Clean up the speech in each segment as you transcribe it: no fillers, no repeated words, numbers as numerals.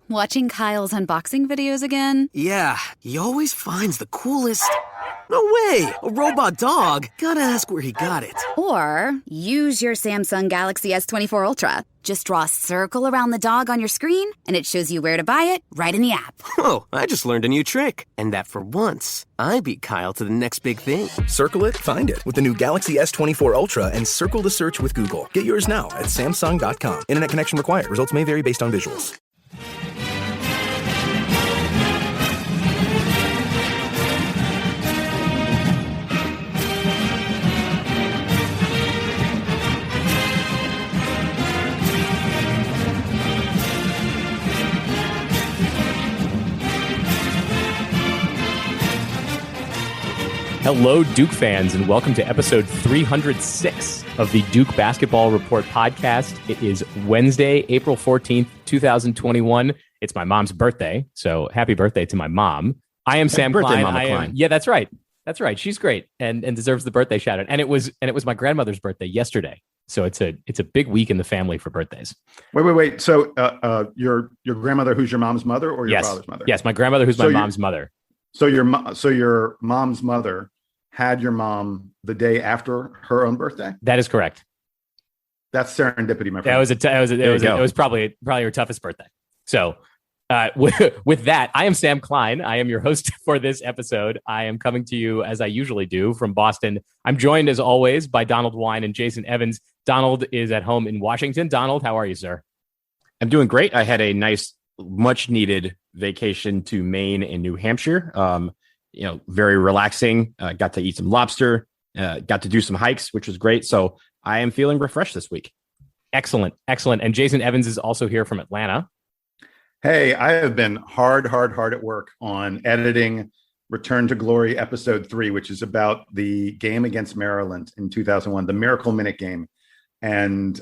Watching Kyle's unboxing videos again? Yeah, he always finds the coolest... No way! A robot dog? Gotta ask where he got it. Or use your Samsung Galaxy S24 Ultra. Just draw a circle around the dog on your screen, and it shows you where to buy it right in the app. Whoa, I just learned a new trick. And that for once, I beat Kyle to the next big thing. Circle it, find it with the new Galaxy S24 Ultra and circle the search with Google. Get yours now at Samsung.com. Internet connection required. Results may vary based on visuals. Hello, Duke fans, and welcome to episode 306 of the Duke Basketball Report podcast. It is Wednesday, April 14th, 2021. It's my mom's birthday, so happy birthday to my mom. I am Sam Klein. Klein. Yeah, that's right. That's right. She's great and deserves the birthday shout out. And it was my grandmother's birthday yesterday. So it's a big week in the family for birthdays. Wait. So your grandmother, who's your mom's mother, or your father's mother? Yes, my grandmother, who's my mom's mother. So your mom's mother had your mom the day after her own birthday? That is correct. That's serendipity, my friend. It was probably her toughest birthday. So with that, I am Sam Klein. I am your host for this episode. I am coming to you as I usually do from Boston. I'm joined as always by Donald Wine and Jason Evans. Donald is at home in Washington. Donald, how are you, sir? I'm doing great. I had a nice, much needed vacation to Maine and New Hampshire. Very relaxing. Got to eat some lobster, got to do some hikes, which was great. So I am feeling refreshed this week. Excellent. And Jason Evans is also here from Atlanta. Hey, I have been hard at work on editing Return to Glory episode 3, which is about the game against Maryland in 2001, the Miracle Minute game. And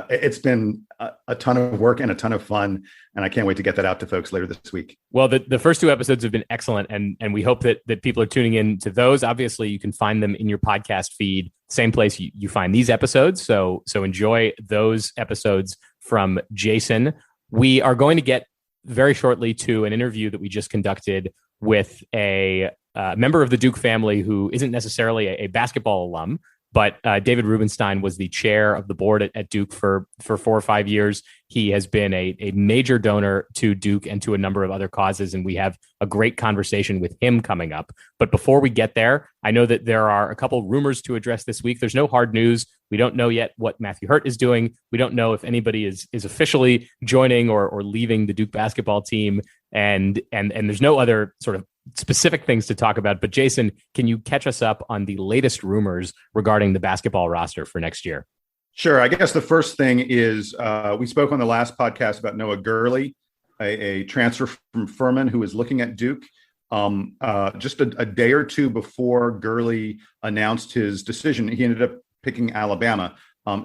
it's been a ton of work and a ton of fun. And I can't wait to get that out to folks later this week. Well, the first 2 episodes have been excellent. And we hope that people are tuning in to those. Obviously, you can find them in your podcast feed, same place you find these episodes. So enjoy those episodes from Jason. We are going to get very shortly to an interview that we just conducted with a member of the Duke family who isn't necessarily a basketball alum, but David Rubenstein was the chair of the board at Duke for 4 or 5 years. He has been a major donor to Duke and to a number of other causes, and we have a great conversation with him coming up. But before we get there, I know that there are a couple rumors to address this week. There's no hard news. We don't know yet what Matthew Hurt is doing. We don't know if anybody is officially joining or leaving the Duke basketball team, and there's no other sort of specific things to talk about. But Jason, can you catch us up on the latest rumors regarding the basketball roster for next year? Sure. I guess the first thing is we spoke on the last podcast about Noah Gurley, a transfer from Furman who is looking at Duke. Just a day or two before Gurley announced his decision, he ended up picking Alabama.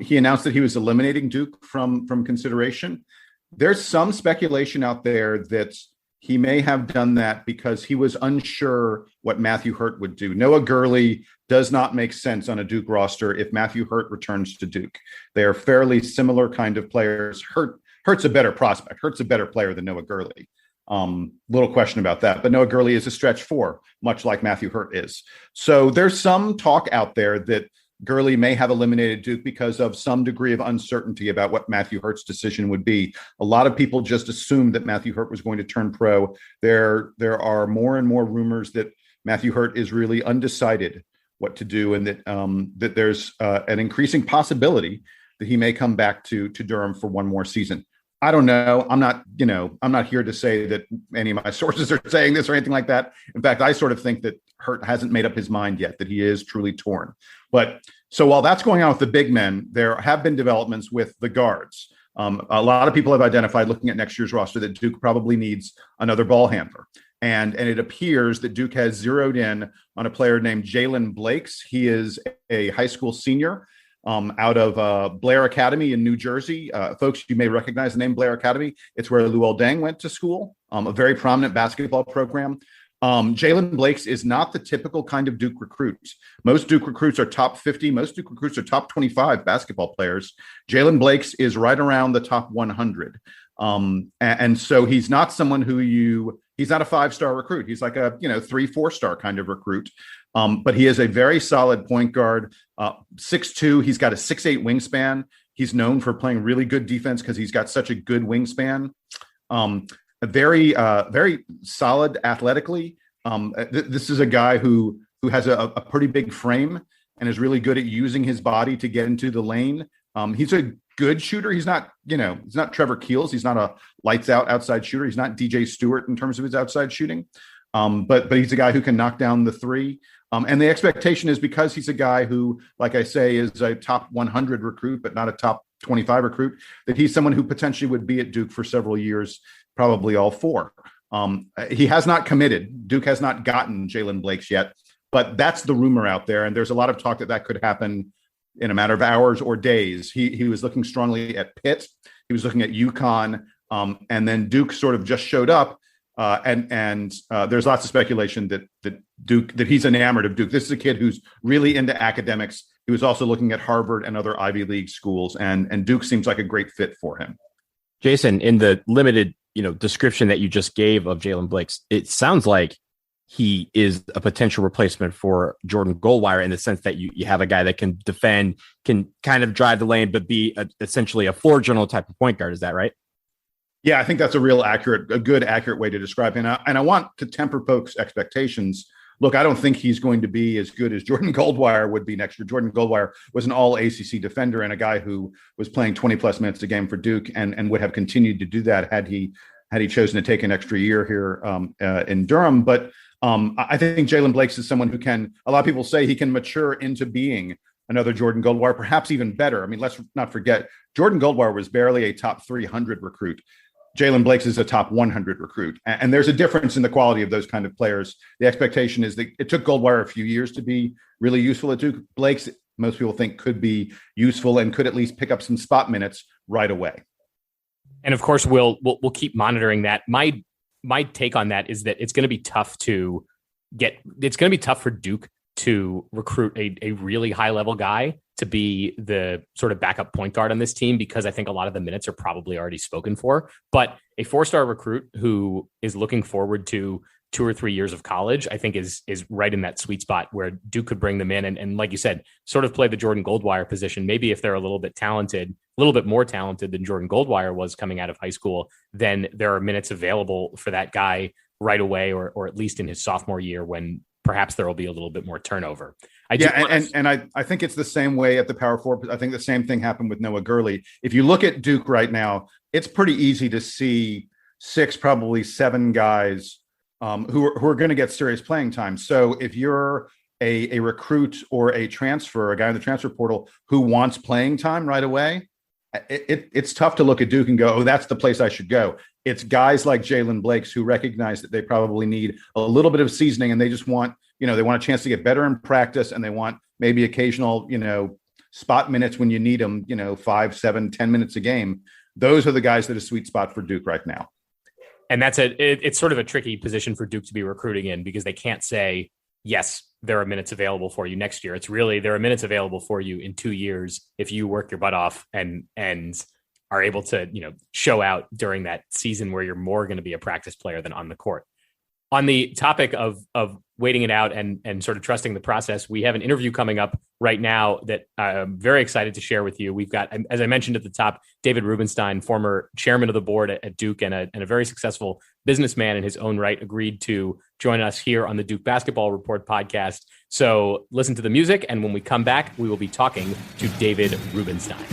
He announced that he was eliminating Duke from consideration. There's some speculation out there that he may have done that because he was unsure what Matthew Hurt would do. Noah Gurley does not make sense on a Duke roster if Matthew Hurt returns to Duke. They are fairly similar kind of players. Hurt's a better prospect. Hurt's a better player than Noah Gurley. Little question about that. But Noah Gurley is a stretch 4, much like Matthew Hurt is. So there's some talk out there that Gurley may have eliminated Duke because of some degree of uncertainty about what Matthew Hurt's decision would be. A lot of people just assumed that Matthew Hurt was going to turn pro. There are more and more rumors that Matthew Hurt is really undecided what to do, and that there's an increasing possibility that he may come back to Durham for one more season. I don't know. I'm not here to say that any of my sources are saying this or anything like that. In fact, I sort of think that Hurt hasn't made up his mind yet, that he is truly torn. But so while that's going on with the big men, there have been developments with the guards. A lot of people have identified, looking at next year's roster, that Duke probably needs another ball handler. And it appears that Duke has zeroed in on a player named Jalen Blakes. He is a high school senior out of Blair Academy in New Jersey. Folks, you may recognize the name Blair Academy. It's where Luol Deng went to school, a very prominent basketball program. Jalen Blakes is not the typical kind of Duke recruit. Most Duke recruits are top 50. Most Duke recruits are top 25 basketball players. Jalen Blakes is right around the top 100. And so he's not someone he's not a 5-star recruit. He's like a 3-4-star kind of recruit. But he is a very solid point guard, 6'2". He's got a 6'8" wingspan. He's known for playing really good defense because he's got such a good wingspan. Very solid athletically. This is a guy who has a pretty big frame and is really good at using his body to get into the lane. He's a good shooter. He's not Trevor Keels. He's not a lights out outside shooter. He's not DJ Stewart in terms of his outside shooting. But he's a guy who can knock down the three. And the expectation is because he's a guy who, like I say, is a top 100 recruit, but not a top 25 recruit, that he's someone who potentially would be at Duke for several years, probably all four. He has not committed. Duke has not gotten Jalen Blakes yet, but that's the rumor out there. And there's a lot of talk that could happen in a matter of hours or days. He was looking strongly at Pitt. He was looking at UConn. And then Duke sort of just showed up. And there's lots of speculation that he's enamored of Duke. This is a kid who's really into academics. He was also looking at Harvard and other Ivy League schools, and Duke seems like a great fit for him. Jason, in the limited, description that you just gave of Jalen Blakes, it sounds like he is a potential replacement for Jordan Goldwire in the sense that you have a guy that can defend, can kind of drive the lane, but be essentially a floor general type of point guard. Is that right? Yeah, I think that's a good accurate way to describe him. And I want to temper folks' expectations. Look, I don't think he's going to be as good as Jordan Goldwire would be next year. Jordan Goldwire was an all ACC defender and a guy who was playing 20 plus minutes a game for Duke and would have continued to do that had he chosen to take an extra year here in Durham. But I think Jalen Blakes is someone who a lot of people say he can mature into being another Jordan Goldwire, perhaps even better. I mean, let's not forget, Jordan Goldwire was barely a top 300 recruit. Jalen Blakes is a top 100 recruit. And there's a difference in the quality of those kind of players. The expectation is that it took Goldwire a few years to be really useful at Duke. Blakes, most people think, could be useful and could at least pick up some spot minutes right away. And of course, we'll keep monitoring that. My take on that is that it's going to be tough for Duke to recruit a really high level guy to be the sort of backup point guard on this team, because I think a lot of the minutes are probably already spoken for. But a 4-star recruit who is looking forward to 2 or 3 years of college, I think is right in that sweet spot where Duke could bring them in and like you said, sort of play the Jordan Goldwire position. Maybe if they're a little bit more talented than Jordan Goldwire was coming out of high school, then there are minutes available for that guy right away, or at least in his sophomore year when perhaps there will be a little bit more turnover. I think it's the same way at the power forward. I think the same thing happened with Noah Gurley. If you look at Duke right now, it's pretty easy to see 6, probably 7 guys who are going to get serious playing time. So if you're a recruit or a transfer, a guy in the transfer portal who wants playing time right away, it's tough to look at Duke and go, oh, that's the place I should go. It's guys like Jalen Blakes who recognize that they probably need a little bit of seasoning and they just want, they want a chance to get better in practice, and they want maybe occasional, spot minutes when you need them, 5, 7, 10 minutes a game. Those are the guys that are a sweet spot for Duke right now. And it's sort of a tricky position for Duke to be recruiting in, because they can't say, yes, there are minutes available for you next year. It's really, there are minutes available for you in 2 years if you work your butt off and are able to, show out during that season where you're more going to be a practice player than on the court. On the topic of waiting it out and sort of trusting the process, we have an interview coming up right now that I'm very excited to share with you. We've got, as I mentioned at the top, David Rubenstein, former chairman of the board at Duke and a very successful businessman in his own right, agreed to join us here on the Duke Basketball Report podcast. So listen to the music, and when we come back, we will be talking to David Rubenstein.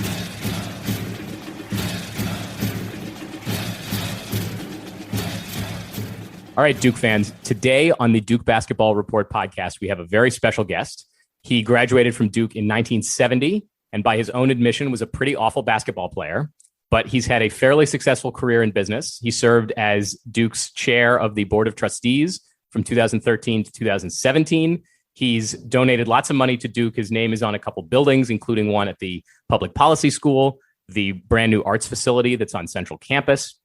All right, Duke fans, today on the Duke Basketball Report podcast, we have a very special guest. He graduated from Duke in 1970, and by his own admission was a pretty awful basketball player, but he's had a fairly successful career in business. He served as Duke's chair of the Board of Trustees from 2013 to 2017. He's donated lots of money to Duke. His name is on a couple buildings, including one at the Public Policy School, the brand new arts facility that's on Central Campus,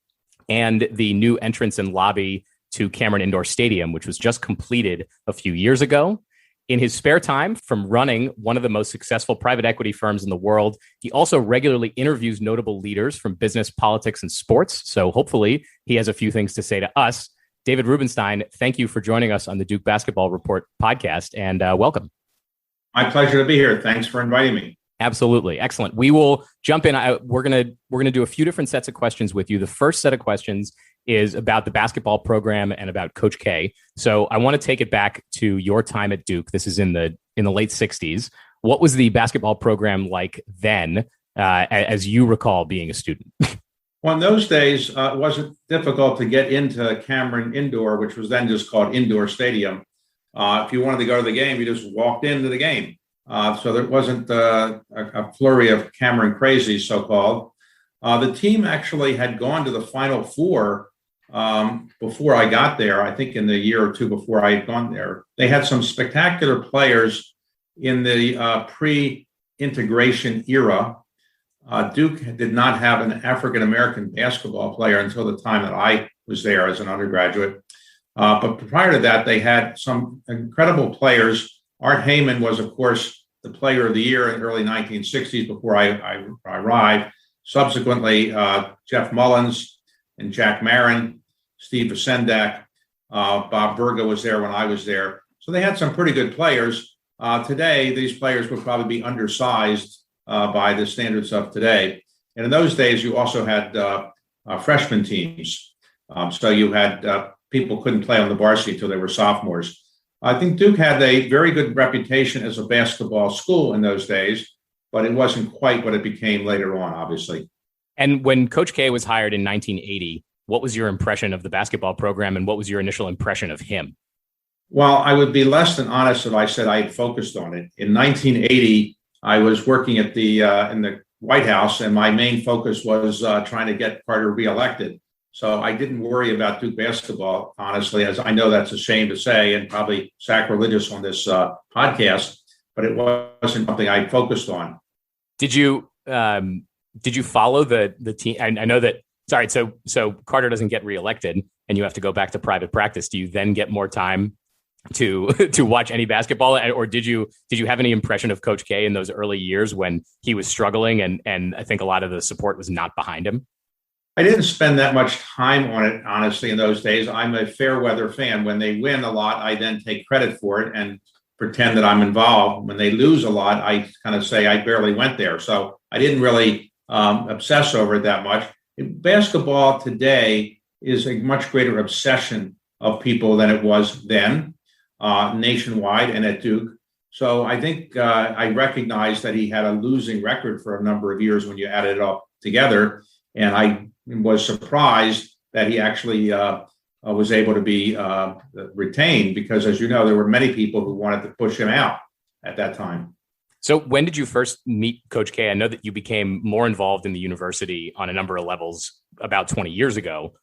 and the new entrance and lobby to Cameron Indoor Stadium, which was just completed a few years ago. In his spare time from running one of the most successful private equity firms in the world, he also regularly interviews notable leaders from business, politics, and sports. So hopefully he has a few things to say to us. David Rubenstein, thank you for joining us on the Duke Basketball Report podcast, and welcome. My pleasure to be here. Thanks for inviting me. Absolutely. Excellent. We will jump in. We're gonna do a few different sets of questions with you. The first set of questions is about the basketball program and about Coach K. So I want to take it back to your time at Duke. This is in the late 60s. What was the basketball program like then, as you recall being a student? Well, in those days, it wasn't difficult to get into Cameron Indoor, which was then just called Indoor Stadium. If you wanted to go to the game, you just walked into the game. So there wasn't a flurry of Cameron crazies, so-called. The team actually had gone to the Final Four before I got there. I think in the year or two before I had gone there. They had some spectacular players in the pre-integration era. Duke did not have an African-American basketball player until the time that I was there as an undergraduate. But prior to that, they had some incredible players. Art Heyman was, of course, the player of the year in the early 1960s before I arrived. Subsequently, Jeff Mullins and Jack Marin, Steve Vasendak, Bob Berga was there when I was there. So they had some pretty good players. Today, these players would probably be undersized by the standards of today. And in those days, you also had freshman teams. So you had people couldn't play on the varsity until they were sophomores. I think Duke had a very good reputation as a basketball school in those days, but it wasn't quite what it became later on, obviously. And when Coach K was hired in 1980, what was your impression of the basketball program and what was your initial impression of him? Well, I would be less than honest if I said I had focused on it. In 1980, I was working at in the White House, and my main focus was trying to get Carter reelected. So I didn't worry about Duke basketball, honestly, as I know that's a shame to say and probably sacrilegious on this podcast, but it wasn't something I focused on. Did you follow the team? I know that. Sorry, so Carter doesn't get reelected, and you have to go back to private practice. Do you then get more time to watch any basketball, or did you have any impression of Coach K in those early years when he was struggling and I think a lot of the support was not behind him? I didn't spend that much time on it, honestly, in those days. I'm a fair weather fan. When they win a lot, I then take credit for it and pretend that I'm involved. When they lose a lot, I kind of say I barely went there. So I didn't really obsess over it that much. Basketball today is a much greater obsession of people than it was then, nationwide and at Duke. So I think I recognize that he had a losing record for a number of years when you added it all together. And I was surprised that he actually was able to be retained because, as you know, there were many people who wanted to push him out at that time. So when did you first meet Coach K? I know that you became more involved in the university on a number of levels about 20 years ago,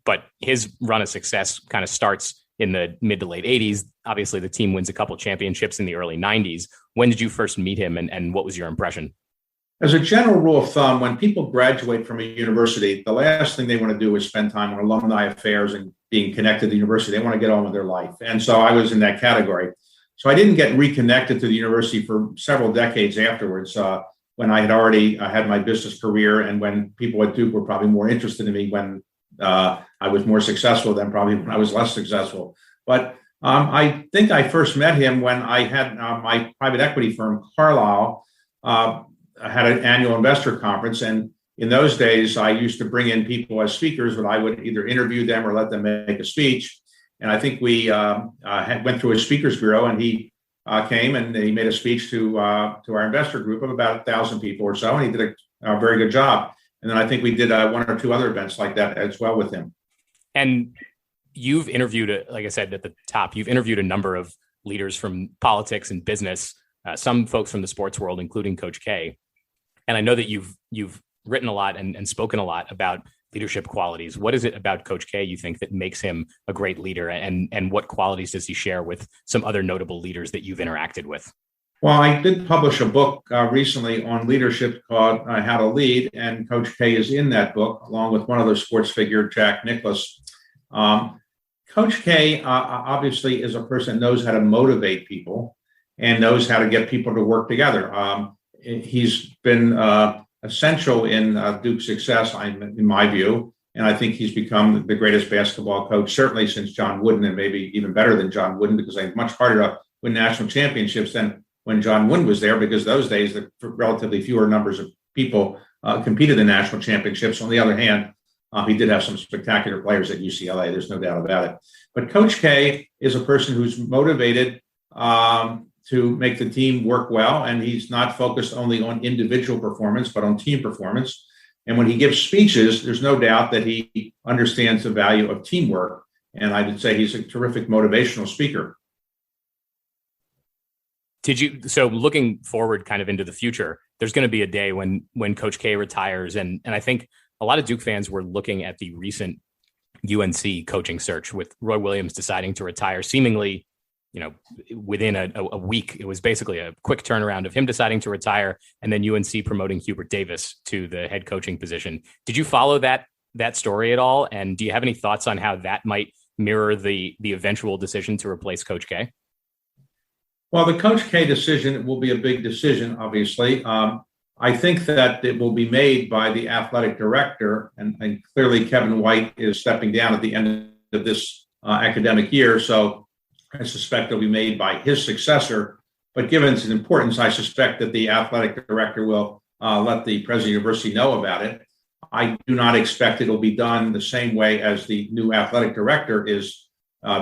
but his run of success kind of starts in the mid to late 80s. Obviously, the team wins a couple championships in the early 90s. When did you first meet him, and what was your impression? As a general rule of thumb, when people graduate from a university, the last thing they want to do is spend time on alumni affairs and being connected to the university. They want to get on with their life. And so I was in that category. So I didn't get reconnected to the university for several decades afterwards, when I had already had my business career and when people at Duke were probably more interested in me when I was more successful than probably when I was less successful. But I think I first met him when I had my private equity firm, Carlyle, had an annual investor conference. And in those days, I used to bring in people as speakers, but I would either interview them or let them make a speech. And I think we went through a speakers bureau, and he came and he made a speech to our investor group of about 1,000 people or so. And he did a very good job. And then I think we did one or two other events like that as well with him. And you've interviewed, like I said at the top, you've interviewed a number of leaders from politics and business, some folks from the sports world, including Coach K. And I know that you've written a lot and spoken a lot about leadership qualities. What is it about Coach K you think that makes him a great leader, and what qualities does he share with some other notable leaders that you've interacted with? Well, I did publish a book recently on leadership called How to Lead, and Coach K is in that book, along with one other sports figure, Jack Nicklaus. Coach K obviously is a person that knows how to motivate people. and knows how to get people to work together. He's been essential in Duke's success, in my view, and I think he's become the greatest basketball coach, certainly since John Wooden, and maybe even better than John Wooden, because it's much harder to win national championships than when John Wooden was there, because those days, the relatively fewer numbers of people competed in national championships. On the other hand, he did have some spectacular players at UCLA. There's no doubt about it. But Coach K is a person who's motivated to make the team work well, and he's not focused only on individual performance, but on team performance. And when he gives speeches, there's no doubt that he understands the value of teamwork. And I would say he's a terrific motivational speaker. So looking forward kind of into the future, there's going to be a day when Coach K retires. And I think a lot of Duke fans were looking at the recent UNC coaching search with Roy Williams deciding to retire seemingly, within a week. It was basically a quick turnaround of him deciding to retire and then UNC promoting Hubert Davis to the head coaching position. Did you follow that story at all? And do you have any thoughts on how that might mirror the eventual decision to replace Coach K? Well, the Coach K decision will be a big decision, obviously. I think that it will be made by the athletic director, and clearly Kevin White is stepping down at the end of this academic year. So I suspect it'll be made by his successor. But given its importance, I suspect that the athletic director will let the president of the university know about it. I do not expect it'll be done the same way as the new athletic director is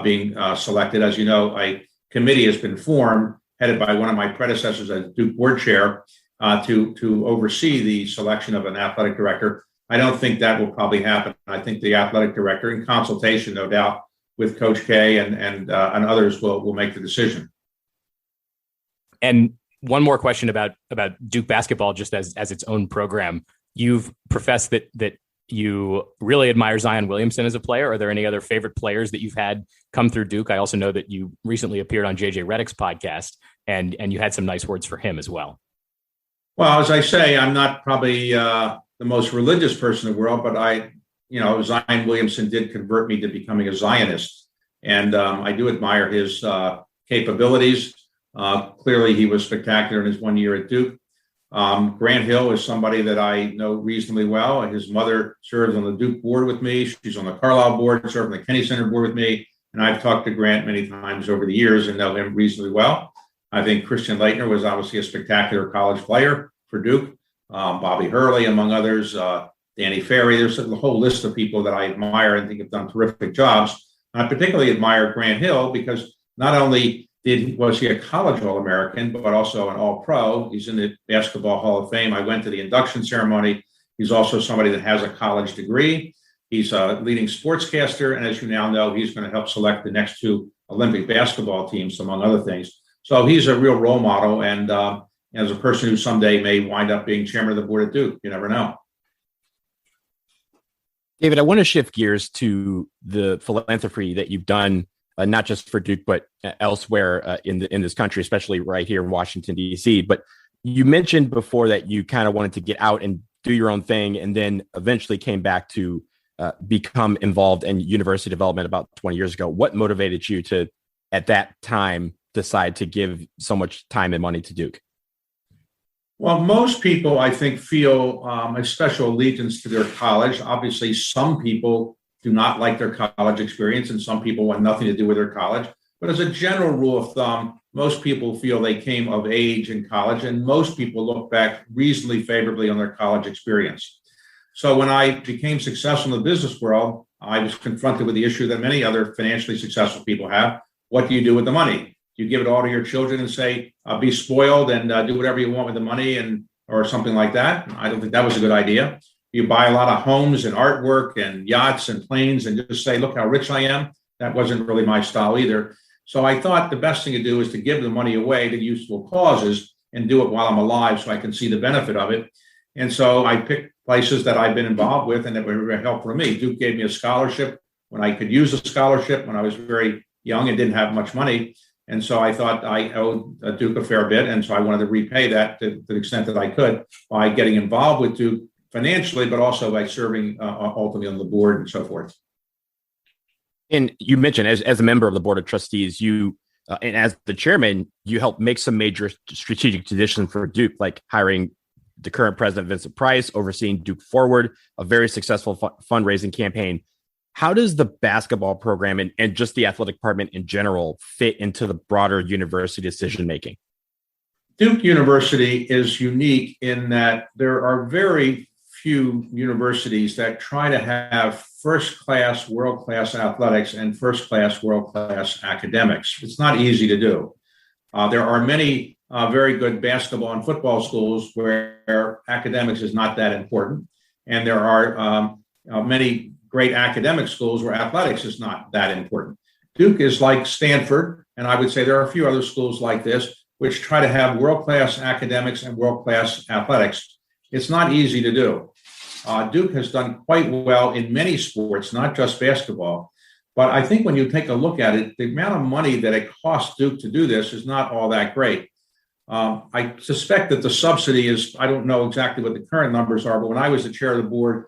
being selected. As you know, a committee has been formed, headed by one of my predecessors as Duke board chair, to oversee the selection of an athletic director. I don't think that will probably happen. I think the athletic director, in consultation, no doubt, with Coach K and others, will make the decision. And one more question about Duke basketball, just as its own program. You've professed that you really admire Zion Williamson as a player. Are there any other favorite players that you've had come through Duke? I also know that you recently appeared on JJ Redick's podcast, and you had some nice words for him as well. Well, as I say, I'm not probably the most religious person in the world, but Zion Williamson did convert me to becoming a Zionist. And I do admire his capabilities. Clearly, he was spectacular in his 1 year at Duke. Grant Hill is somebody that I know reasonably well. His mother serves on the Duke board with me. She's on the Carlisle board, served on the Kennedy Center board with me. And I've talked to Grant many times over the years and know him reasonably well. I think Christian Laettner was obviously a spectacular college player for Duke. Bobby Hurley, among others, Danny Ferry. There's a whole list of people that I admire and think have done terrific jobs. I particularly admire Grant Hill because not only was he a college All-American, but also an All-Pro. He's in the Basketball Hall of Fame. I went to the induction ceremony. He's also somebody that has a college degree. He's a leading sportscaster. And as you now know, he's going to help select the next two Olympic basketball teams, among other things. So he's a real role model. And as a person who someday may wind up being chairman of the board at Duke, you never know. David, I want to shift gears to the philanthropy that you've done, not just for Duke, but elsewhere in this country, especially right here in Washington, D.C. But you mentioned before that you kind of wanted to get out and do your own thing, and then eventually came back to become involved in university development about 20 years ago. What motivated you to, at that time, decide to give so much time and money to Duke? Well, most people, I think, feel a special allegiance to their college. Obviously, some people do not like their college experience, and some people want nothing to do with their college. But as a general rule of thumb, most people feel they came of age in college, and most people look back reasonably favorably on their college experience. So when I became successful in the business world, I was confronted with the issue that many other financially successful people have. What do you do with the money? Do you give it all to your children and say, be spoiled and do whatever you want with the money or something like that? I don't think that was a good idea. You buy a lot of homes and artwork and yachts and planes and just say, look how rich I am. That wasn't really my style either. So I thought the best thing to do is to give the money away to useful causes and do it while I'm alive so I can see the benefit of it. And so I picked places that I've been involved with and that were very helpful to me. Duke gave me a scholarship when I could use a scholarship when I was very young and didn't have much money. And so I thought I owed Duke a fair bit. And so I wanted to repay that to the extent that I could by getting involved with Duke financially, but also by serving ultimately on the board and so forth. And you mentioned as a member of the board of trustees, you And as the chairman, you helped make some major strategic decisions for Duke, like hiring the current president, Vincent Price, overseeing Duke Forward, a very successful fundraising campaign. How does the basketball program and just the athletic department in general fit into the broader university decision-making? Duke University is unique in that there are very few universities that try to have first-class, world-class athletics and first-class, world-class academics. It's not easy to do. There are many very good basketball and football schools where academics is not that important. And there are many great academic schools where athletics is not that important. Duke is like Stanford, and I would say there are a few other schools like this, which try to have world-class academics and world-class athletics. It's not easy to do. Duke has done quite well in many sports, not just basketball. But I think when you take a look at it, the amount of money that it costs Duke to do this is not all that great. I suspect that the subsidy is, I don't know exactly what the current numbers are, but when I was the chair of the board,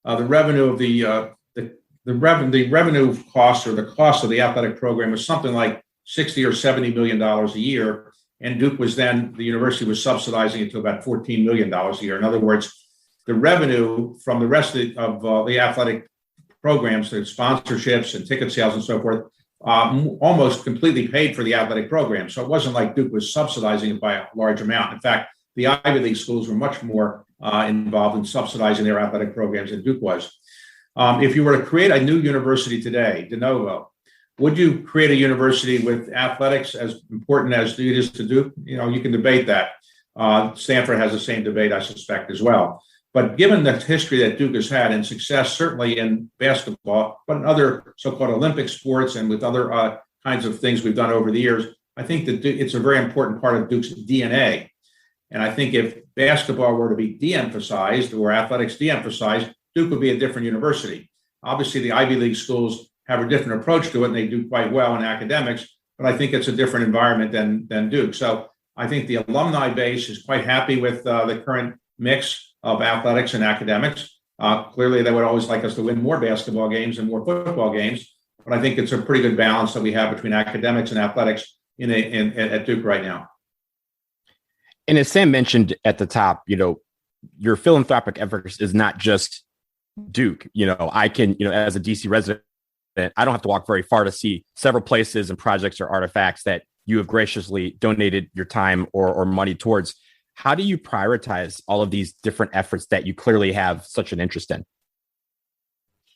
the revenue of the revenue cost, or the cost of the athletic program, was something like $60 or $70 million a year. And Duke was then, the university was subsidizing it to about $14 million a year. In other words, the revenue from the rest of the athletic programs, the sponsorships and ticket sales and so forth, almost completely paid for the athletic program. So it wasn't like Duke was subsidizing it by a large amount. In fact, the Ivy League schools were much more involved in subsidizing their athletic programs than Duke was. If you were to create a new university today, de novo, would you create a university with athletics as important as it is to Duke? You know, you can debate that. Stanford has the same debate, I suspect, as well. But given the history that Duke has had and success, certainly in basketball, but in other so-called Olympic sports and with other kinds of things we've done over the years, I think that it's a very important part of Duke's DNA. And I think if basketball were to be de-emphasized or athletics de-emphasized, Duke would be a different university. Obviously, the Ivy League schools have a different approach to it, and they do quite well in academics, but I think it's a different environment than Duke. So I think the alumni base is quite happy with the current mix of athletics and academics. Clearly, they would always like us to win more basketball games and more football games, but I think it's a pretty good balance that we have between academics and athletics at Duke right now. And as Sam mentioned at the top, you know, your philanthropic efforts is not just Duke. You know, I can, you know, as a DC resident, I don't have to walk very far to see several places and projects or artifacts that you have graciously donated your time or money towards. How do you prioritize all of these different efforts that you clearly have such an interest in?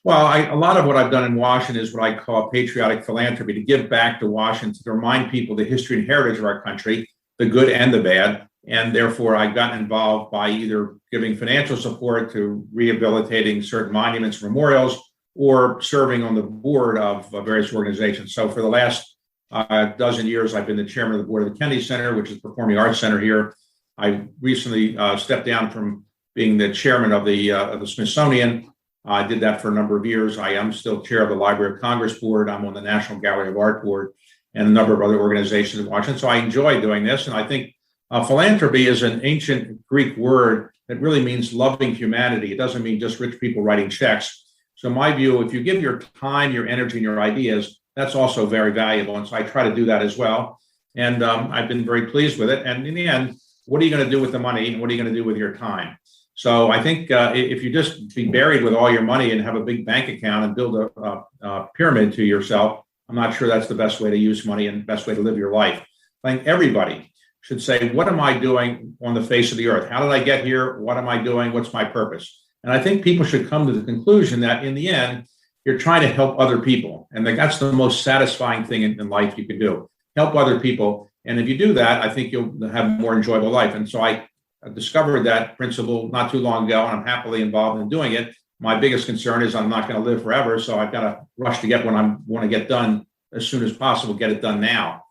Well, a lot of what I've done in Washington is what I call patriotic philanthropy, to give back to Washington, to remind people the history and heritage of our country, the good and the bad. And therefore, I got involved by either giving financial support to rehabilitating certain monuments, memorials, or serving on the board of various organizations. So for the last dozen years, I've been the chairman of the board of the Kennedy Center, which is a performing arts center here. I recently stepped down from being the chairman of the Smithsonian. I did that for a number of years. I am still chair of the Library of Congress board. I'm on the National Gallery of Art board and a number of other organizations in Washington. So I enjoy doing this. And I think philanthropy is an ancient Greek word that really means loving humanity. It doesn't mean just rich people writing checks. So my view, if you give your time, your energy, and your ideas, that's also very valuable. And so I try to do that as well. And I've been very pleased with it. And in the end, what are you going to do with the money, and what are you going to do with your time? So I think if you just be buried with all your money and have a big bank account and build a pyramid to yourself, I'm not sure that's the best way to use money and the best way to live your life. I think everybody should say, what am I doing on the face of the earth? How did I get here? What am I doing? What's my purpose? And I think people should come to the conclusion that in the end, you're trying to help other people. And that's the most satisfying thing in life you can do. Help other people. And if you do that, I think you'll have a more enjoyable life. And so I discovered that principle not too long ago, and I'm happily involved in doing it. My biggest concern is I'm not going to live forever. So I've got to rush to get what I want to get done as soon as possible, get it done now.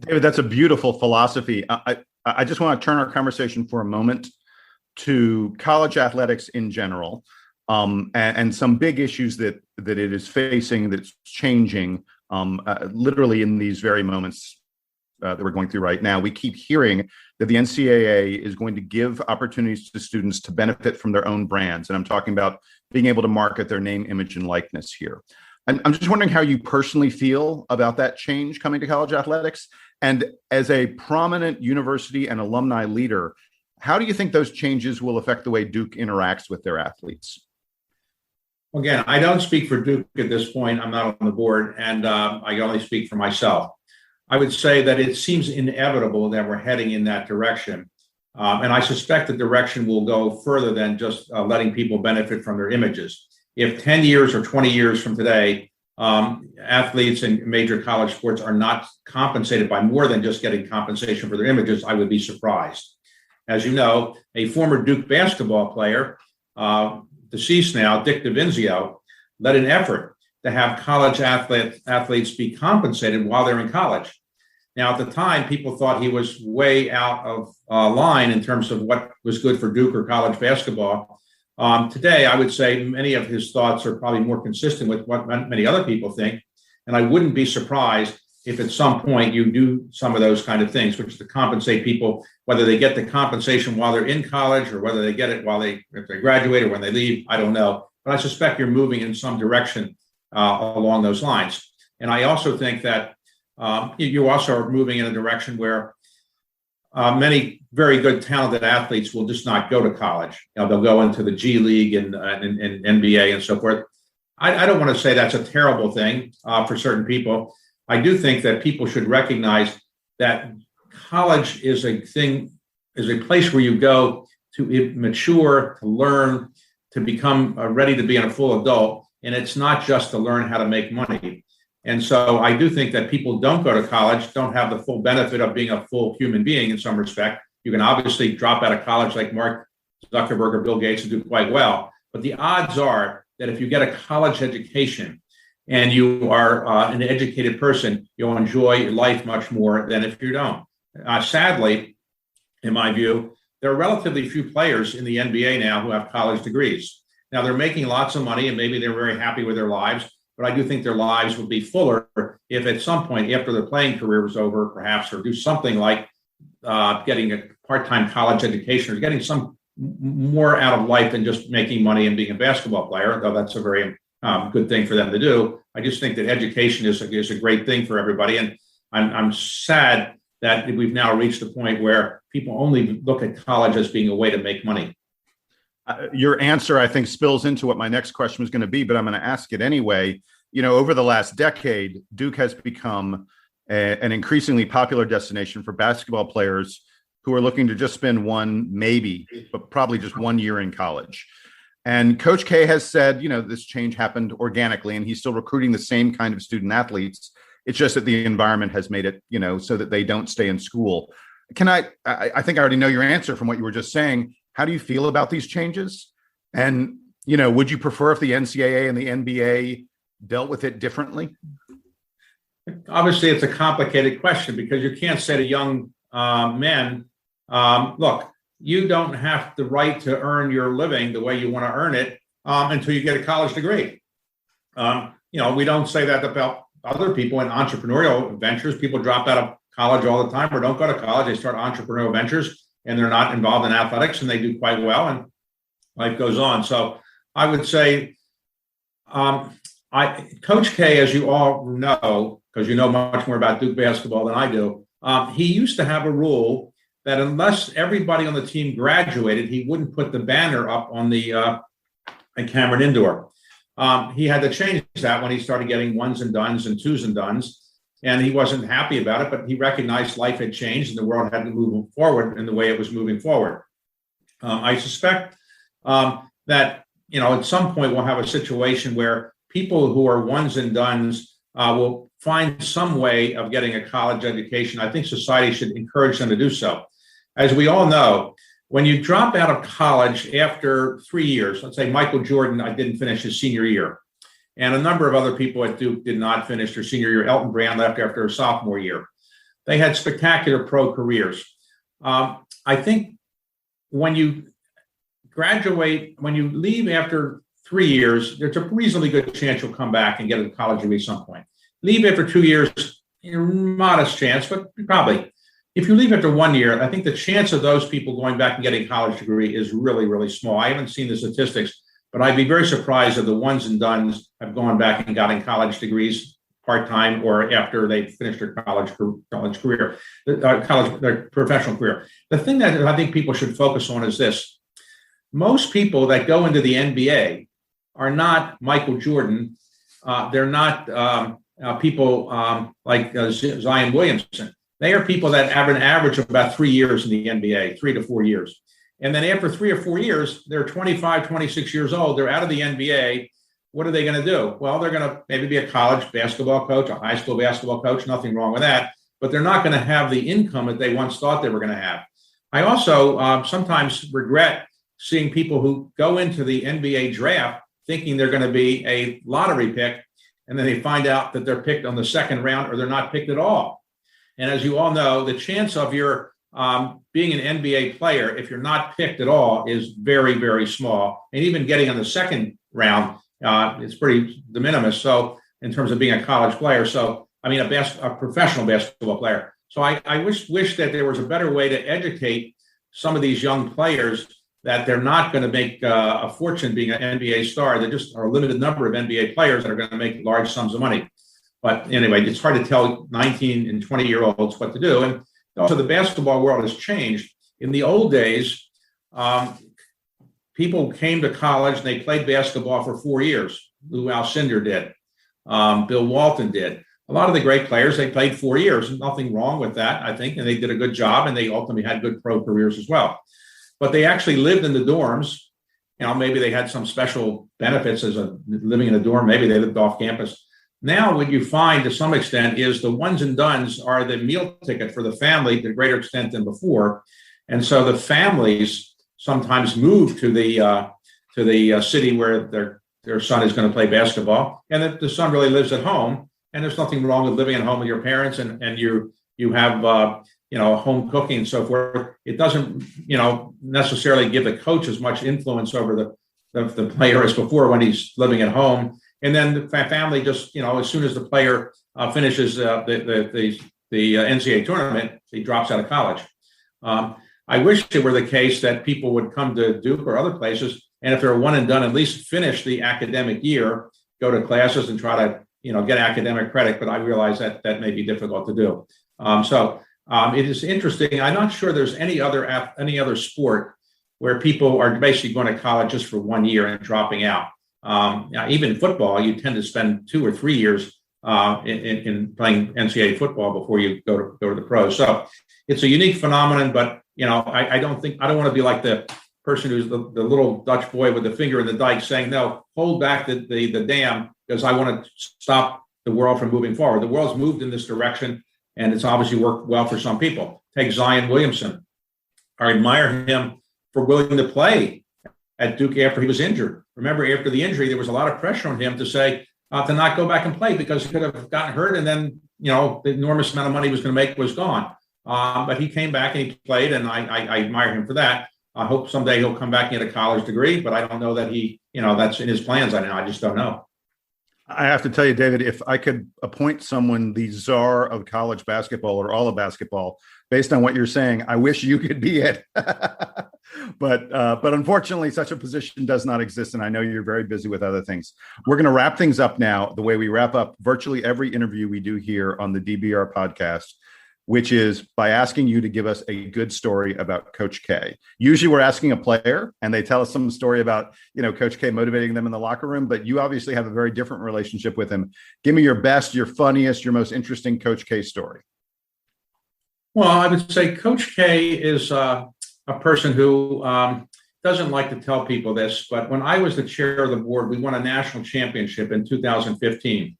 David, that's a beautiful philosophy. I just want to turn our conversation for a moment to college athletics in general, and some big issues that it is facing, that's changing literally in these very moments that we're going through right now. We keep hearing that the NCAA is going to give opportunities to students to benefit from their own brands. And I'm talking about being able to market their name, image, and likeness here. I'm just wondering how you personally feel about that change coming to college athletics. And as a prominent university and alumni leader, how do you think those changes will affect the way Duke interacts with their athletes? Again, I don't speak for Duke at this point. I'm not on the board, and I only speak for myself. I would say that it seems inevitable that we're heading in that direction. And I suspect the direction will go further than just letting people benefit from their images. If 10 years or 20 years from today, athletes in major college sports are not compensated by more than just getting compensation for their images, I would be surprised. As you know, a former Duke basketball player, deceased now, Dick DeVinzio, led an effort to have college athletes be compensated while they're in college. Now, at the time, people thought he was way out of line in terms of what was good for Duke or college basketball. Today, I would say many of his thoughts are probably more consistent with what many other people think. And I wouldn't be surprised if at some point you do some of those kind of things, which is to compensate people, whether they get the compensation while they're in college or whether they get it if they graduate or when they leave, I don't know. But I suspect you're moving in some direction along those lines. And I also think that you also are moving in a direction where many very good, talented athletes will just not go to college. They'll go into the G League and NBA and so forth. I don't want to say that's a terrible thing for certain people. I do think that people should recognize that college is a place where you go to mature, to learn, to become ready to be a full adult. And it's not just to learn how to make money. And so I do think that people don't go to college, don't have the full benefit of being a full human being in some respect. You can obviously drop out of college like Mark Zuckerberg or Bill Gates and do quite well. But the odds are that if you get a college education and you are an educated person, you'll enjoy your life much more than if you don't. Sadly, in my view, there are relatively few players in the NBA now who have college degrees. Now, they're making lots of money and maybe they're very happy with their lives, but I do think their lives would be fuller if at some point after their playing career was over, perhaps, or do something like getting a part-time college education or getting some more out of life than just making money and being a basketball player, though that's a very good thing for them to do. I just think that education is a great thing for everybody. And I'm sad that we've now reached a point where people only look at college as being a way to make money. Your answer, I think, spills into what my next question was going to be, but I'm going to ask it anyway. Over the last decade, Duke has become an increasingly popular destination for basketball players who are looking to just spend but probably just 1 year in college. And Coach K has said, this change happened organically, and he's still recruiting the same kind of student athletes. It's just that the environment has made it, so that they don't stay in school. I think I already know your answer from what you were just saying. How do you feel about these changes? And, would you prefer if the NCAA and the NBA dealt with it differently? Obviously, it's a complicated question because you can't say to young men, look, you don't have the right to earn your living the way you want to earn it until you get a college degree. We don't say that about other people in entrepreneurial ventures. People drop out of college all the time or don't go to college. They start entrepreneurial ventures and they're not involved in athletics and they do quite well and life goes on. So I would say Coach K, as you all know, because you know much more about Duke basketball than I do, he used to have a rule that unless everybody on the team graduated, he wouldn't put the banner up on the Cameron Indoor. He had to change that when he started getting ones and dones and twos and dones, and he wasn't happy about it, but he recognized life had changed and the world had to move forward in the way it was moving forward. I suspect that, at some point we'll have a situation where people who are ones and dones will find some way of getting a college education. I think society should encourage them to do so. As we all know, when you drop out of college after 3 years, let's say Michael Jordan, I didn't finish his senior year, and a number of other people at Duke did not finish their senior year. Elton Brand left after a sophomore year. They had spectacular pro careers. I think when you graduate, when you leave after 3 years, there's a reasonably good chance you'll come back and get a college degree at some point. Leave after 2 years, modest chance, but probably. If you leave after 1 year, I think the chance of those people going back and getting a college degree is really, really small. I haven't seen the statistics, But I'd be very surprised if the ones and dones have gone back and gotten college degrees part-time or after they finished their college career, their professional career. The thing that I think people should focus on is this. Most people that go into the NBA are not Michael Jordan. They're not people like Zion Williamson. They are people that have an average of about 3 years in the NBA, 3 to 4 years. And then after 3 or 4 years, they're 25, 26 years old. They're out of the NBA. What are they going to do? Well, they're going to maybe be a college basketball coach, a high school basketball coach, nothing wrong with that, but they're not going to have the income that they once thought they were going to have. I also sometimes regret seeing people who go into the NBA draft thinking they're going to be a lottery pick, and then they find out that they're picked on the second round or they're not picked at all. And as you all know, the chance of your being an NBA player, if you're not picked at all, is very, very small. And even getting on the second round, it's pretty de minimis. So in terms of being a college player, a professional basketball player. So I wish that there was a better way to educate some of these young players that they're not going to make a fortune being an NBA star. There just are a limited number of NBA players that are going to make large sums of money. But anyway, it's hard to tell 19 and 20-year-olds what to do. And also the basketball world has changed. In the old days, people came to college and they played basketball for 4 years. Lou Alcindor did. Bill Walton did. A lot of the great players, they played 4 years. Nothing wrong with that, I think. And they did a good job, and they ultimately had good pro careers as well. But they actually lived in the dorms. Maybe they had some special benefits as living in a dorm. Maybe they lived off campus. Now what you find to some extent is the ones and dones are the meal ticket for the family to a greater extent than before. And so the families sometimes move to the city where their son is going to play basketball, and that the son really lives at home. And there's nothing wrong with living at home with your parents, and you have home cooking and so forth. It doesn't necessarily give the coach as much influence over the player as before when he's living at home. And then the family just as soon as the player finishes the NCAA tournament, he drops out of college. I wish it were the case that people would come to Duke or other places, and if they're one and done, at least finish the academic year, go to classes and try to get academic credit. But I realize that may be difficult to do. It is interesting. I'm not sure there's any other sport where people are basically going to college just for 1 year and dropping out. Even football, you tend to spend 2 or 3 years in playing NCAA football before you go to the pros. So it's a unique phenomenon, but I don't want to be like the person who's the little Dutch boy with the finger in the dike saying, no, hold back the dam because I want to stop the world from moving forward. The world's moved in this direction, and it's obviously worked well for some people. Take Zion Williamson. I admire him for willing to play at Duke after he was injured. Remember, after the injury, there was a lot of pressure on him to say to not go back and play because he could have gotten hurt, and then the enormous amount of money he was going to make was gone. But he came back and he played, and I admire him for that. I hope someday he'll come back and get a college degree, but I don't know that that's in his plans. I just don't know. I have to tell you, David, if I could appoint someone the czar of college basketball or all of basketball, based on what you're saying, I wish you could be it. But unfortunately, such a position does not exist. And I know you're very busy with other things. We're going to wrap things up now the way we wrap up virtually every interview we do here on the DBR podcast, which is by asking you to give us a good story about Coach K. Usually we're asking a player and they tell us some story about, Coach K motivating them in the locker room, but you obviously have a very different relationship with him. Give me your best, your funniest, your most interesting Coach K story. Well, I would say Coach K is a person who doesn't like to tell people this, but when I was the chair of the board, we won a national championship in 2015.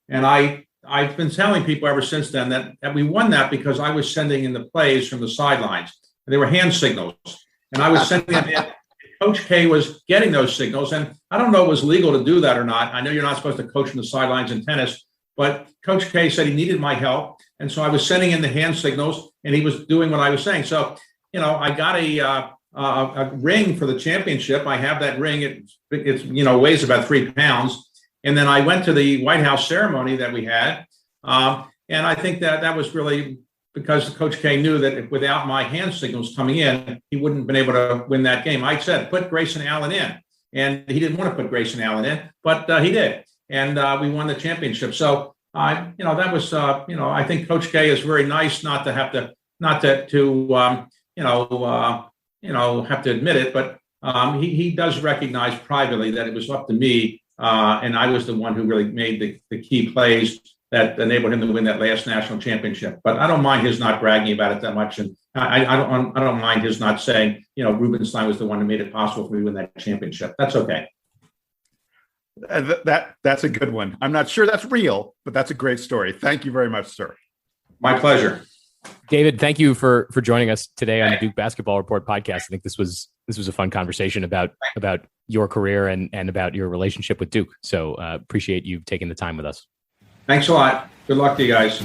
And I've been telling people ever since then that we won that because I was sending in the plays from the sidelines. And they were hand signals. And I was sending them in. Coach K was getting those signals. And I don't know if it was legal to do that or not. I know you're not supposed to coach from the sidelines in tennis, but Coach K said he needed my help. And so I was sending in the hand signals and he was doing what I was saying. So, I got a ring for the championship. I have that ring. It weighs about 3 pounds. And then I went to the White House ceremony that we had. And I think that was really because Coach K knew that without my hand signals coming in, he wouldn't have been able to win that game. I said, put Grayson Allen in. And he didn't want to put Grayson Allen in, but he did. And we won the championship. So, that was, I think Coach K is very nice not to have to have to admit it, but he does recognize privately that it was up to me, and I was the one who really made the key plays that enabled him to win that last national championship. But I don't mind his not bragging about it that much, and I don't mind his not saying, Rubenstein was the one who made it possible for me to win that championship. That's okay. That's a good one. I'm not sure that's real, but that's a great story. Thank you very much, sir. My pleasure. David, thank you for joining us today on the Duke Basketball Report podcast. I think this was a fun conversation about your career and about your relationship with Duke. So appreciate you taking the time with us. Thanks a lot. Good luck to you guys.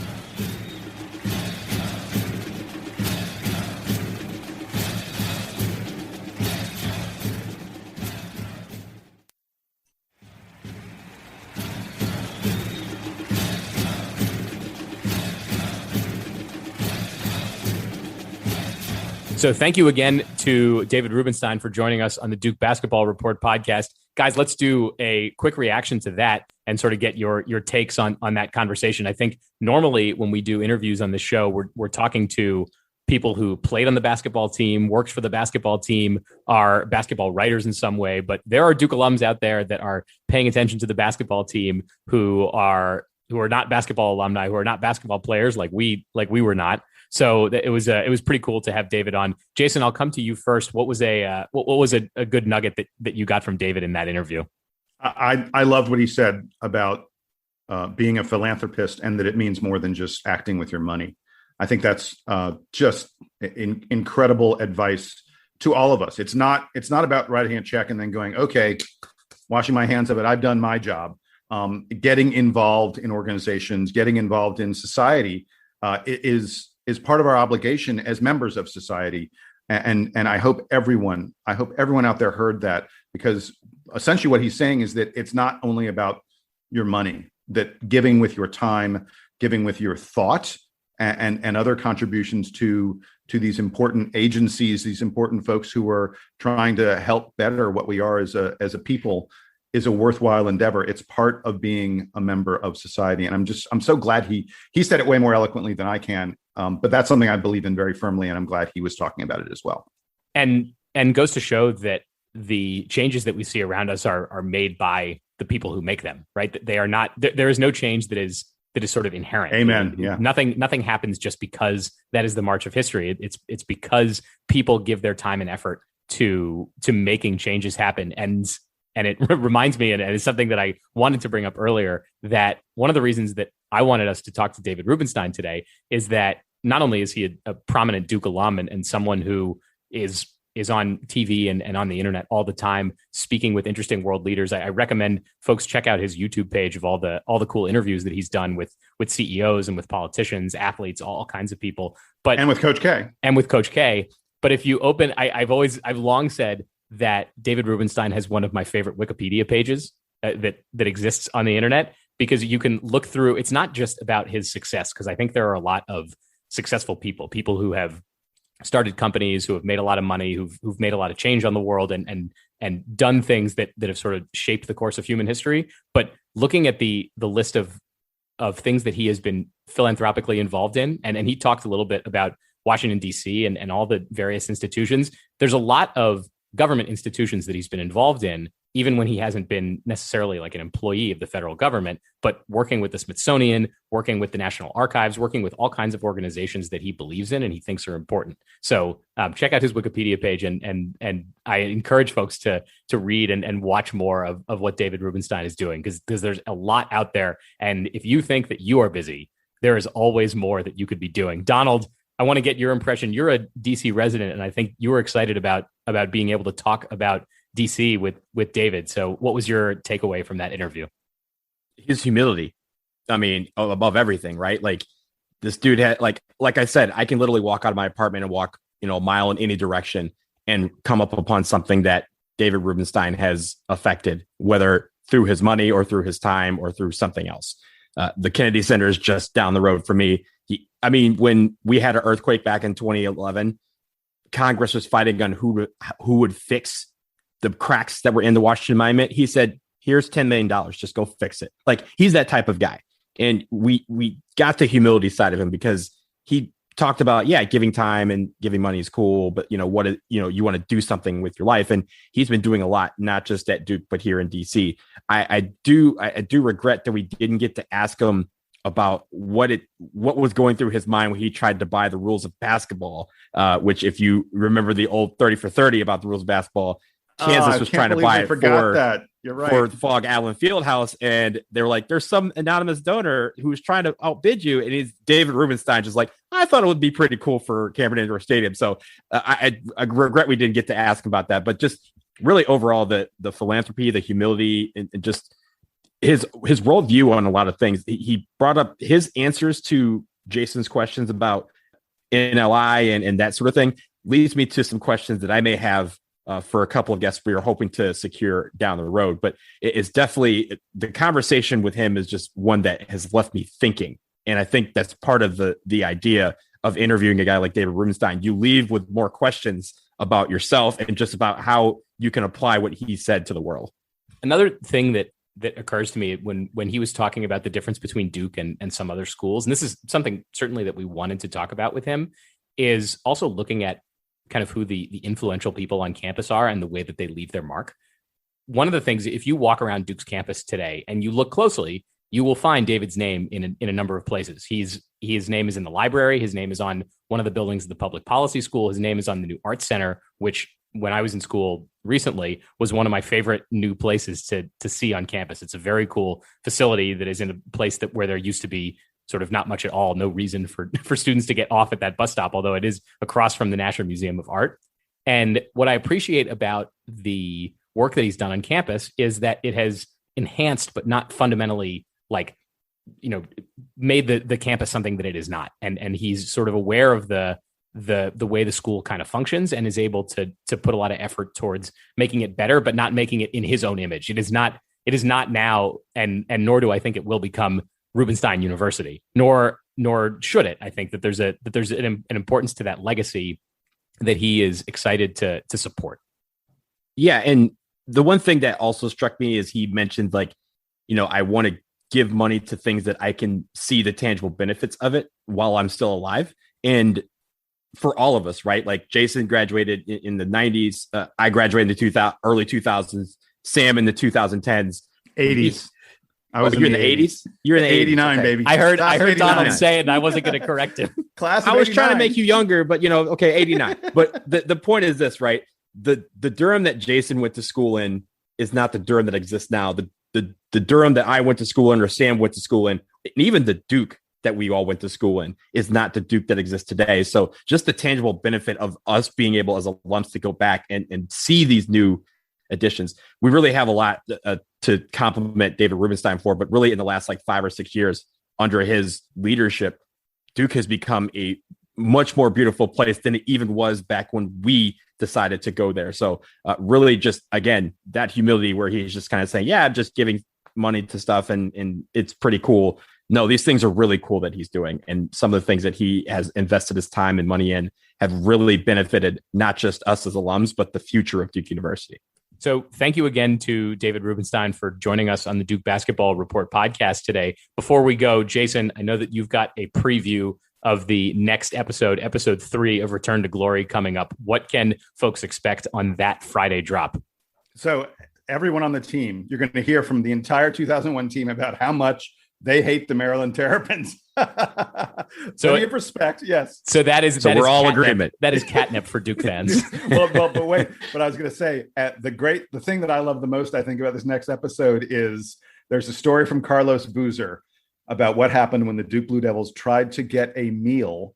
So thank you again to David Rubenstein for joining us on the Duke Basketball Report podcast. Guys, let's do a quick reaction to that and sort of get your takes on that conversation. I think normally when we do interviews on this show, we're talking to people who played on the basketball team, worked for the basketball team, are basketball writers in some way, but there are Duke alums out there that are paying attention to the basketball team who are not basketball alumni, who are not basketball players like we were not. So it was pretty cool to have David on. Jason, I'll come to you first. What was a good nugget that you got from David in that interview? I loved what he said about being a philanthropist and that it means more than just acting with your money. I think that's just incredible advice to all of us. It's not about writing a check and then going, okay, washing my hands of it. I've done my job. Getting involved in organizations, getting involved in society is part of our obligation as members of society. And I hope everyone out there heard that, because essentially what he's saying is that it's not only about your money, that giving with your time, giving with your thought and other contributions to these important agencies, these important folks who are trying to help better what we are as a people, is a worthwhile endeavor. It's part of being a member of society. And I'm so glad he said it way more eloquently than I can. But that's something I believe in very firmly. And I'm glad he was talking about it as well. And goes to show that the changes that we see around us are made by the people who make them, right? They are not, there is no change that is sort of inherent. Amen. Yeah. Nothing happens just because that is the march of history. It's because people give their time and effort to making changes happen. And it reminds me, and it's something that I wanted to bring up earlier, that one of the reasons that I wanted us to talk to David Rubenstein today is that not only is he a prominent Duke alum and someone who is on TV and on the internet all the time, speaking with interesting world leaders. I recommend folks check out his YouTube page of all the cool interviews that he's done with CEOs and with politicians, athletes, all kinds of people. And with Coach K. But if you open, I've long said that David Rubenstein has one of my favorite Wikipedia pages that exists on the internet, because you can look through. It's not just about his success, because I think there are a lot of successful people who have started companies, who have made a lot of money, who've made a lot of change on the world and done things that have sort of shaped the course of human history. But looking at the list of things that he has been philanthropically involved in, and he talked a little bit about Washington, D.C. and all the various institutions. There's a lot of government institutions that he's been involved in, even when he hasn't been necessarily like an employee of the federal government, but working with the Smithsonian, working with the National Archives, working with all kinds of organizations that he believes in and he thinks are important. So check out his Wikipedia page, and I encourage folks to read and watch more of what David Rubenstein is doing, because there's a lot out there. And if you think that you are busy, there is always more that you could be doing. Donald, I want to get your impression. You're a DC resident, and I think you were excited about being able to talk about DC with David. So what was your takeaway from that interview? His humility. I mean, above everything, right? Like, this dude had, like I said, I can literally walk out of my apartment and walk, a mile in any direction and come up upon something that David Rubenstein has affected, whether through his money or through his time or through something else. The Kennedy Center is just down the road for me. When we had an earthquake back in 2011, Congress was fighting on who would fix the cracks that were in the Washington Monument, he said, here's $10 million. Just go fix it. Like, he's that type of guy. And we got the humility side of him because he talked about, giving time and giving money is cool, but you want to do something with your life. And he's been doing a lot, not just at Duke, but here in DC. I do regret that we didn't get to ask him about what was going through his mind when he tried to buy the rules of basketball, which, if you remember the old 30 for 30 about the rules of basketball, Kansas was trying to buy it for the Fog Allen Fieldhouse, and they were like, there's some anonymous donor who's trying to outbid you, and he's David Rubenstein, just like, I thought it would be pretty cool for Cameron Indoor Stadium. So I regret we didn't get to ask about that, but just really overall the philanthropy, the humility, and just his worldview on a lot of things. He brought up his answers to Jason's questions about NLI and that sort of thing leads me to some questions that I may have for a couple of guests we are hoping to secure down the road. But it is definitely, the conversation with him is just one that has left me thinking. And I think that's part of the idea of interviewing a guy like David Rubenstein. You leave with more questions about yourself and just about how you can apply what he said to the world. Another thing that occurs to me when he was talking about the difference between Duke and some other schools, and this is something certainly that we wanted to talk about with him, is also looking at kind of who the influential people on campus are and the way that they leave their mark. One of the things, if you walk around Duke's campus today and you look closely, you will find David's name in a number of places. His name is in the library. His name is on one of the buildings of the public policy school. His name is on the new Arts Center, which when I was in school recently was one of my favorite new places to see on campus. It's a very cool facility that is in a place where there used to be sort of not much at all, no reason for students to get off at that bus stop, although it is across from the National Museum of Art. And what I appreciate about the work that he's done on campus is that it has enhanced, but not fundamentally made the campus something that it is not. And he's sort of aware of the way the school kind of functions and is able to put a lot of effort towards making it better, but not making it in his own image. It is not now, and nor do I think it will become Rubenstein University, nor should it. I think that there's an importance to that legacy that he is excited to support. Yeah, and the one thing that also struck me is he mentioned, like, I want to give money to things that I can see the tangible benefits of it while I'm still alive. And for all of us, right? Like, Jason graduated in the 90s. I graduated in the early 2000s. Sam in the 2010s. 80s. You're in the 80s? You're in the 89, 80s. Okay. baby. I heard Donald say it, and I wasn't going to correct him. I was trying to make you younger, but 89. But the point is this, right? The Durham that Jason went to school in is not the Durham that exists now. The Durham that I went to school in, or Sam went to school in, and even the Duke that we all went to school in, is not the Duke that exists today. So just the tangible benefit of us being able as alums to go back and see these new additions. We really have a lot to compliment David Rubenstein for, but really in the last 5 or 6 years under his leadership, Duke has become a much more beautiful place than it even was back when we decided to go there. So really just, again, that humility where he's just kind of saying, I'm just giving money to stuff and it's pretty cool. No, these things are really cool that he's doing. And some of the things that he has invested his time and money in have really benefited not just us as alums, but the future of Duke University. So thank you again to David Rubenstein for joining us on the Duke Basketball Report podcast today. Before we go, Jason, I know that you've got a preview of the next episode 3 of Return to Glory coming up. What can folks expect on that Friday drop? So everyone on the team, you're going to hear from the entire 2001 team about how much they hate the Maryland Terrapins. So you have respect, yes. So we're all in agreement. That is catnip for Duke fans. but wait. But I was going to say, the thing that I love the most, I think, about this next episode is there's a story from Carlos Boozer about what happened when the Duke Blue Devils tried to get a meal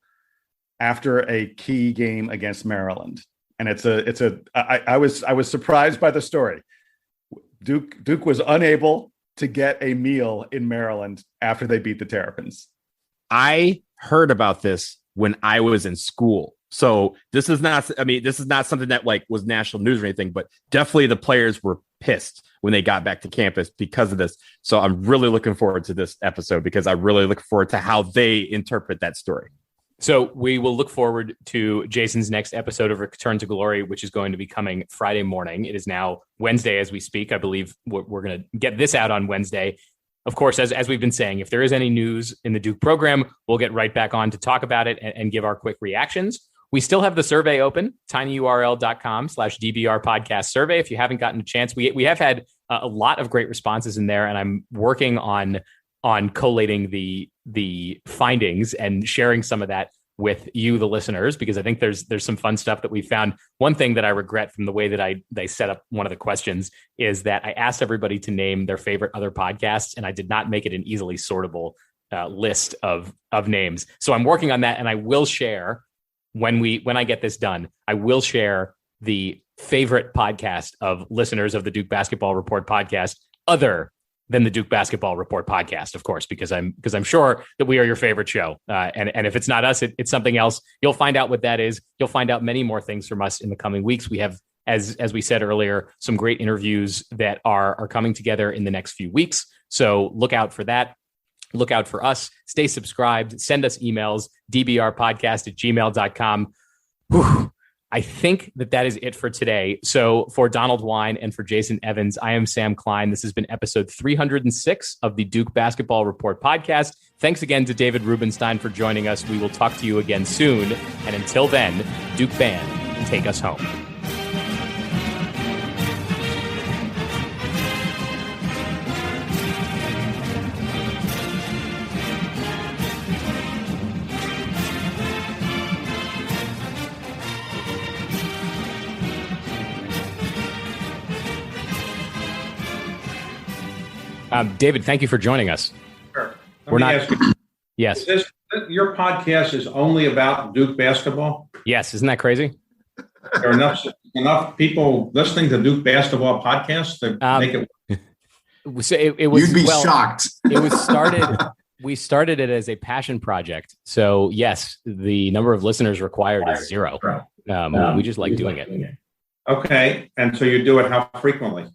after a key game against Maryland, and I was surprised by the story. Duke was unable to get a meal in Maryland after they beat the Terrapins. I heard about this when I was in school. So this is not something that was national news or anything, but definitely the players were pissed when they got back to campus because of this. So I'm really looking forward to this episode because I really look forward to how they interpret that story. So we will look forward to Jason's next episode of Return to Glory, which is going to be coming Friday morning. It is now Wednesday as we speak. I believe we're going to get this out on Wednesday. Of course, as we've been saying, if there is any news in the Duke program, we'll get right back on to talk about it and give our quick reactions. We still have the survey open, tinyurl.com/DBR podcast survey. If you haven't gotten a chance, we have had a lot of great responses in there, and I'm working on collating the findings and sharing some of that with you, the listeners, because I think there's some fun stuff that we found. One thing that I regret from the way that they set up one of the questions is that I asked everybody to name their favorite other podcasts, and I did not make it an easily sortable list of names. So I'm working on that, and I will share when I get this done. I will share the favorite podcast of listeners of the Duke Basketball Report podcast, other than the Duke Basketball Report podcast, of course, because I'm sure that we are your favorite show. And if it's not us, it's something else. You'll find out what that is. You'll find out many more things from us in the coming weeks. We have, as we said earlier, some great interviews that are coming together in the next few weeks. So look out for that. Look out for us. Stay subscribed. Send us emails, dbrpodcast@gmail.com. Whew. I think that is it for today. So for Donald Wine and for Jason Evans, I am Sam Klein. This has been episode 306 of the Duke Basketball Report podcast. Thanks again to David Rubenstein for joining us. We will talk to you again soon. And until then, Duke Band, take us home. David, thank you for joining us. Sure. We're not. Yes. Your podcast is only about Duke basketball? Yes. Isn't that crazy? There are enough people listening to Duke basketball podcasts to make it. So it was. You'd be shocked. It was started. We started it as a passion project. So yes, the number of listeners required is 0. We just like doing it. Okay, and so you do it how frequently?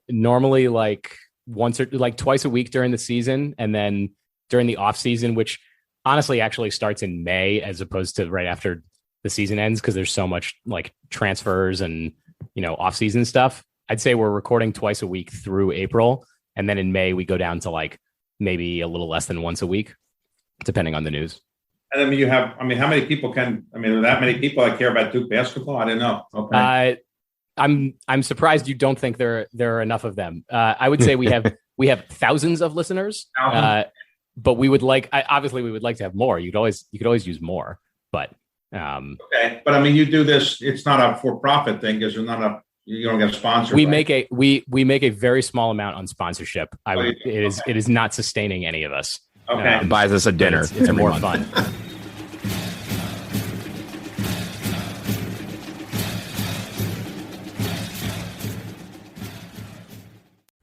Normally like once or like twice a week during the season, and then during the off season, which honestly actually starts in May as opposed to right after the season ends, because there's so much like transfers and off season stuff. I'd say we're recording twice a week through April, and then in May we go down to like maybe a little less than once a week, depending on the news. And then how many people are that many people that care about Duke basketball? I didn't know. Okay. I'm surprised you don't think there are enough of them. I would say we have thousands of listeners, but we would like to have more. You could always use more, but okay. But you do this. It's not a for-profit thing because you don't get sponsored. We make a very small amount on sponsorship. It is not sustaining any of us. Okay, it buys us a dinner. It's more fun.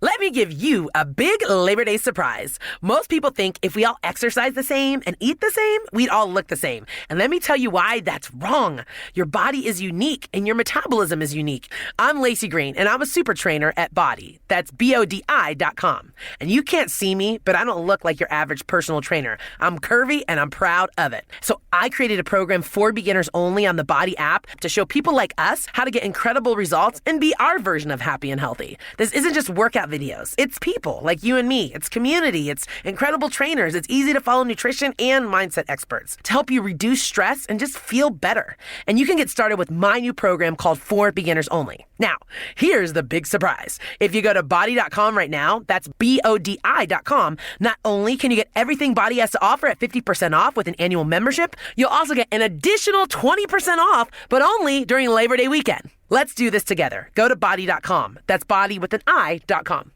Let me give you a big Labor Day surprise. Most people think if we all exercise the same and eat the same, we'd all look the same. And let me tell you why that's wrong. Your body is unique and your metabolism is unique. I'm Lacey Green and I'm a super trainer at Body. That's BODI.com. And you can't see me, but I don't look like your average personal trainer. I'm curvy and I'm proud of it. So I created a program for beginners only on the Body app to show people like us how to get incredible results and be our version of happy and healthy. This isn't just workout videos. It's people like you and me. It's community. It's incredible trainers. It's easy to follow nutrition and mindset experts to help you reduce stress and just feel better. And you can get started with my new program called For Beginners Only. Now, here's the big surprise. If you go to body.com right now, that's BODI.com, not only can you get everything Body has to offer at 50% off with an annual membership, you'll also get an additional 20% off, but only during Labor Day weekend. Let's do this together. Go to body.com. That's body with an I.com.